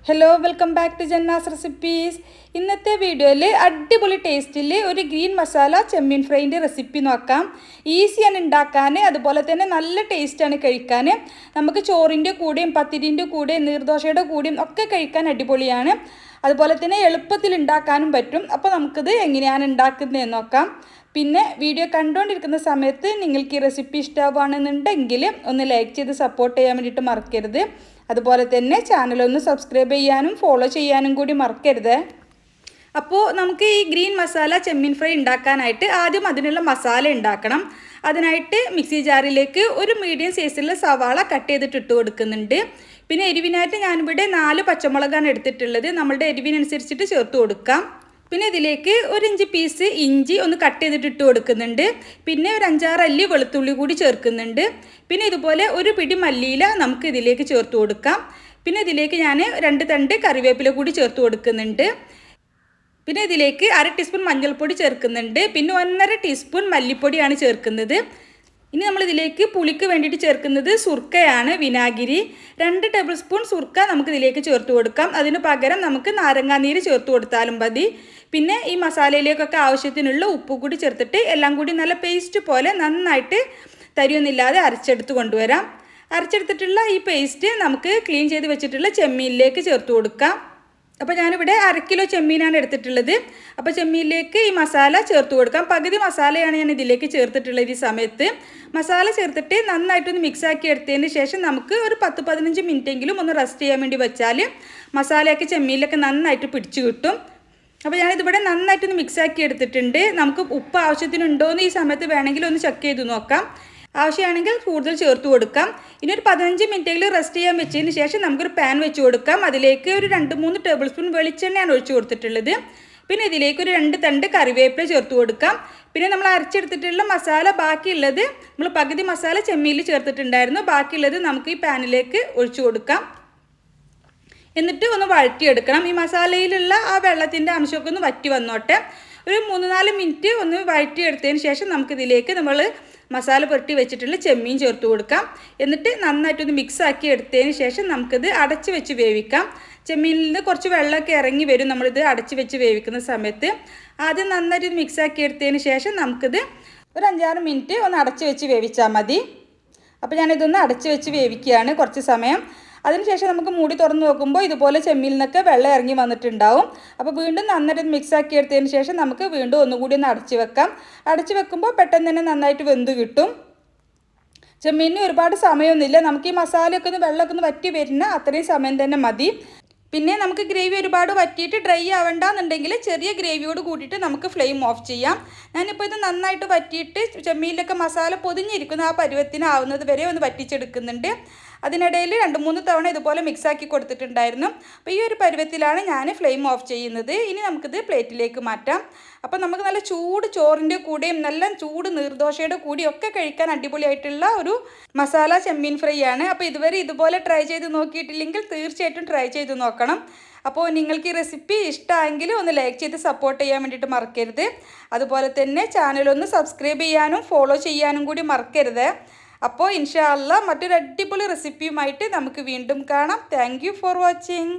Hello welcome back to Janna's recipes. ഇന്നത്തെ വീഡിയോയിൽ അടിപൊളി ടേസ്റ്റിൽ ഒരു ഗ്രീൻ മസാല ചെമ്മീൻ ഫ്രൈൻ്റെ റെസിപ്പി നോക്കാം. ഈസിയാണ് ഉണ്ടാക്കാൻ, അതുപോലെ തന്നെ നല്ല ടേസ്റ്റാണ് കഴിക്കാൻ. നമുക്ക് ചോറിൻ്റെ കൂടെയും പത്തിരിൻ്റെ കൂടെയും നീർദോശയുടെ കൂടെയും ഒക്കെ കഴിക്കാൻ അടിപൊളിയാണ്. അതുപോലെ തന്നെ എളുപ്പത്തിൽ ഉണ്ടാക്കാനും പറ്റും. അപ്പോൾ നമുക്കിത് എങ്ങനെയാണ് ഉണ്ടാക്കുന്നതെന്ന് നോക്കാം. പിന്നെ വീഡിയോ കണ്ടുകൊണ്ടിരിക്കുന്ന സമയത്ത് നിങ്ങൾക്ക് ഈ റെസിപ്പി ഇഷ്ടമാണെന്നുണ്ടെങ്കിൽ ഒന്ന് ലൈക്ക് ചെയ്ത് സപ്പോർട്ട് ചെയ്യാൻ വേണ്ടിയിട്ട് മറക്കരുത്. അതുപോലെ തന്നെ ചാനലൊന്ന് സബ്സ്ക്രൈബ് ചെയ്യാനും ഫോളോ ചെയ്യാനും കൂടി മറക്കരുത്. അപ്പോൾ നമുക്ക് ഈ ഗ്രീൻ മസാല ചെമ്മീൻ ഫ്രൈ ഉണ്ടാക്കാനായിട്ട് ആദ്യം അതിനുള്ള മസാല ഉണ്ടാക്കണം. അതിനായിട്ട് മിക്സി ജാറിലേക്ക് ഒരു മീഡിയം സൈസിലുള്ള സവാള കട്ട് ചെയ്തിട്ട് ഇട്ട് കൊടുക്കുന്നുണ്ട്. പിന്നെ എരിവിനായിട്ട് ഞാനിവിടെ 4 പച്ചമുളകാണ് എടുത്തിട്ടുള്ളത്. നമ്മളുടെ എരിവിനനുസരിച്ചിട്ട് ചേർത്ത് കൊടുക്കാം. പിന്നെ ഇതിലേക്ക് ഒരു 1 പീസ് ഇഞ്ചി ഒന്ന് കട്ട് ചെയ്തിട്ട് ഇട്ട് കൊടുക്കുന്നുണ്ട്. പിന്നെ ഒരു 5-6 അല്ലി വെളുത്തുള്ളി കൂടി ചേർക്കുന്നുണ്ട്. പിന്നെ ഇതുപോലെ ഒരു പിടി മല്ലിയില നമുക്ക് ഇതിലേക്ക് ചേർത്ത് കൊടുക്കാം. പിന്നെ ഇതിലേക്ക് ഞാൻ 2 തണ്ട് കറിവേപ്പില കൂടി ചേർത്ത് കൊടുക്കുന്നുണ്ട്. പിന്നെ ഇതിലേക്ക് 1/2 ടീസ്പൂൺ മഞ്ഞൾപ്പൊടി ചേർക്കുന്നുണ്ട്. പിന്നെ 1.5 ടീസ്പൂൺ മല്ലിപ്പൊടിയാണ് ചേർക്കുന്നത്. ഇനി നമ്മളിതിലേക്ക് പുളിക്ക് വേണ്ടിയിട്ട് ചേർക്കുന്നത് സുർക്കയാണ്, വിനാഗിരി. 2 ടേബിൾ സ്പൂൺ സുർക്ക നമുക്കിതിലേക്ക് ചേർത്ത് കൊടുക്കാം. അതിന് പകരം നമുക്ക് നാരങ്ങാനീര് ചേർത്ത് കൊടുത്താലും മതി. പിന്നെ ഈ മസാലയിലേക്കൊക്കെ ആവശ്യത്തിനുള്ള ഉപ്പ് കൂടി ചേർത്തിട്ട് എല്ലാം കൂടി നല്ല പേസ്റ്റ് പോലെ നന്നായിട്ട് തരിയൊന്നുമില്ലാതെ അരച്ചെടുത്ത് കൊണ്ടുവരാം. അരച്ചെടുത്തിട്ടുള്ള ഈ പേസ്റ്റ് നമുക്ക് ക്ലീൻ ചെയ്ത് വെച്ചിട്ടുള്ള ചെമ്മീനിലേക്ക് ചേർത്ത് കൊടുക്കാം. അപ്പോൾ ഞാനിവിടെ 1/2 കിലോ ചെമ്മീനാണ് എടുത്തിട്ടുള്ളത്. അപ്പോൾ ചെമ്മീനിലേക്ക് ഈ മസാല ചേർത്ത് കൊടുക്കാം. പകുതി മസാലയാണ് ഞാൻ ഇതിലേക്ക് ചേർത്തിട്ടുള്ളത്. ഈ സമയത്ത് മസാല ചേർത്തിട്ട് നന്നായിട്ടൊന്ന് മിക്സാക്കി എടുത്തതിന് ശേഷം നമുക്ക് ഒരു 10-15 മിനിറ്റെങ്കിലും ഒന്ന് റെസ്റ്റ് ചെയ്യാൻ വേണ്ടി വെച്ചാൽ മസാലയൊക്കെ ചെമ്മീനിലൊക്കെ നന്നായിട്ട് പിടിച്ചു കിട്ടും. അപ്പോൾ ഞാനിതിവിടെ നന്നായിട്ടൊന്ന് മിക്സാക്കി എടുത്തിട്ടുണ്ട്. നമുക്ക് ഉപ്പ് ആവശ്യത്തിനുണ്ടോയെന്ന് ഈ സമയത്ത് വേണമെങ്കിൽ ഒന്ന് ചെക്ക് ചെയ്ത് നോക്കാം. ആവശ്യമാണെങ്കിൽ കൂടുതൽ ചേർത്ത് കൊടുക്കാം. ഇനി ഒരു 15 മിനിറ്റെങ്കിലും റെസ്റ്റ് ചെയ്യാൻ വെച്ചതിന് ശേഷം നമുക്കൊരു പാൻ വെച്ച് കൊടുക്കാം. അതിലേക്ക് ഒരു 2-3 ടേബിൾ സ്പൂൺ വെളിച്ചെണ്ണയാണ് ഒഴിച്ച് കൊടുത്തിട്ടുള്ളത്. പിന്നെ ഇതിലേക്ക് ഒരു 2 തണ്ട് കറിവേപ്പില ചേർത്ത് കൊടുക്കാം. പിന്നെ നമ്മൾ അരച്ചെടുത്തിട്ടുള്ള മസാല ബാക്കിയുള്ളത് നമ്മൾ പകുതി മസാല ചെമ്മീനിൽ ചേർത്തിട്ടുണ്ടായിരുന്നു. ബാക്കിയുള്ളത് നമുക്ക് ഈ പാനിലേക്ക് ഒഴിച്ച് കൊടുക്കാം. എന്നിട്ട് ഒന്ന് വഴറ്റിയെടുക്കണം. ഈ മസാലയിലുള്ള ആ വെള്ളത്തിൻ്റെ അംശമൊക്കെ ഒന്ന് വറ്റി വന്നോട്ടെ. ഒരു 3-4 മിനിറ്റ് ഒന്ന് വഴറ്റിയെടുത്തതിന് ശേഷം നമുക്കിതിലേക്ക് നമ്മൾ മസാല പുരട്ടി വെച്ചിട്ടുള്ള ചെമ്മീൻ ചേർത്ത് കൊടുക്കാം. എന്നിട്ട് നന്നായിട്ടൊന്ന് മിക്സാക്കി എടുത്തതിന് ശേഷം നമുക്കിത് അടച്ച് വെച്ച് വേവിക്കാം. ചെമ്മീനിൽ നിന്ന് കുറച്ച് വെള്ളമൊക്കെ ഇറങ്ങി വരും നമ്മളിത് അടച്ച് വെച്ച് വേവിക്കുന്ന സമയത്ത്. ആദ്യം നന്നായിട്ട് മിക്സാക്കി എടുത്തതിന് ശേഷം നമുക്കിത് ഒരു 5-6 മിനിറ്റ് ഒന്ന് അടച്ച് വെച്ച് വേവിച്ചാൽ മതി. അപ്പോൾ ഞാനിതൊന്ന് അടച്ച് വെച്ച് വേവിക്കുകയാണ് കുറച്ച് സമയം. അതിനുശേഷം നമുക്ക് മൂടി തുറന്ന് നോക്കുമ്പോൾ ഇതുപോലെ ചെമ്മീനിൽ നിന്നൊക്കെ വെള്ളം ഇറങ്ങി വന്നിട്ടുണ്ടാവും. അപ്പോൾ വീണ്ടും നന്നായിട്ട് മിക്സാക്കി എടുത്തതിന് ശേഷം നമുക്ക് വീണ്ടും ഒന്നുകൂടി ഒന്ന് അടച്ച് വെക്കാം. അടച്ച് വെക്കുമ്പോൾ പെട്ടെന്ന് തന്നെ നന്നായിട്ട് വെന്ത് കിട്ടും. ചെമ്മീനിന് ഒരുപാട് സമയമൊന്നുമില്ല. നമുക്ക് ഈ മസാലയൊക്കെ ഒന്ന് വെള്ളമൊക്കെ ഒന്ന് വറ്റി വരുന്ന അത്രയും സമയം തന്നെ മതി. പിന്നെ നമുക്ക് ഗ്രേവി ഒരുപാട് വറ്റിയിട്ട് ഡ്രൈ ആവണ്ടെന്നുണ്ടെങ്കിൽ ചെറിയ ഗ്രേവിയോട് കൂട്ടിയിട്ട് നമുക്ക് ഫ്ലെയിം ഓഫ് ചെയ്യാം. ഞാനിപ്പോൾ ഇത് നന്നായിട്ട് വറ്റിയിട്ട് ചെമ്മീനിലൊക്കെ മസാല പൊതിഞ്ഞിരിക്കുന്ന ആ പരുവത്തിനാവുന്നത് വരെ ഒന്ന് വറ്റിച്ചെടുക്കുന്നുണ്ട്. അതിനിടയിൽ 2-3 തവണ ഇതുപോലെ മിക്സാക്കി കൊടുത്തിട്ടുണ്ടായിരുന്നു. അപ്പോൾ ഈ ഒരു പരുവത്തിലാണ് ഞാൻ ഫ്ലെയിം ഓഫ് ചെയ്യുന്നത്. ഇനി നമുക്കിത് പ്ലേറ്റിലേക്ക് മാറ്റാം. അപ്പോൾ നമുക്ക് നല്ല ചൂട് ചോറിൻ്റെ കൂടെയും നല്ല ചൂട് നീർദോശയുടെ കൂടെയും ഒക്കെ കഴിക്കാൻ അടിപൊളിയായിട്ടുള്ള ഒരു മസാല ചെമ്മീൻ ഫ്രൈ ആണ്. അപ്പോൾ ഇതുവരെ ഇതുപോലെ ട്രൈ ചെയ്ത് നോക്കിയിട്ടില്ലെങ്കിൽ തീർച്ചയായിട്ടും ട്രൈ ചെയ്ത് നോക്കണം. അപ്പോൾ നിങ്ങൾക്ക് ഈ റെസിപ്പി ഇഷ്ടമായെങ്കിൽ ഒന്ന് ലൈക്ക് ചെയ്ത് സപ്പോർട്ട് ചെയ്യാൻ വേണ്ടിയിട്ട് മറക്കരുത്. അതുപോലെ തന്നെ ചാനലൊന്ന് സബ്സ്ക്രൈബ് ചെയ്യാനും ഫോളോ ചെയ്യാനും കൂടി മറക്കരുത്. അപ്പോൾ ഇൻഷാ അല്ലാഹ് മറ്റൊരു അടിപൊളി റെസിപ്പിയുമായിട്ട് നമുക്ക് വീണ്ടും കാണാം. Thank you for watching.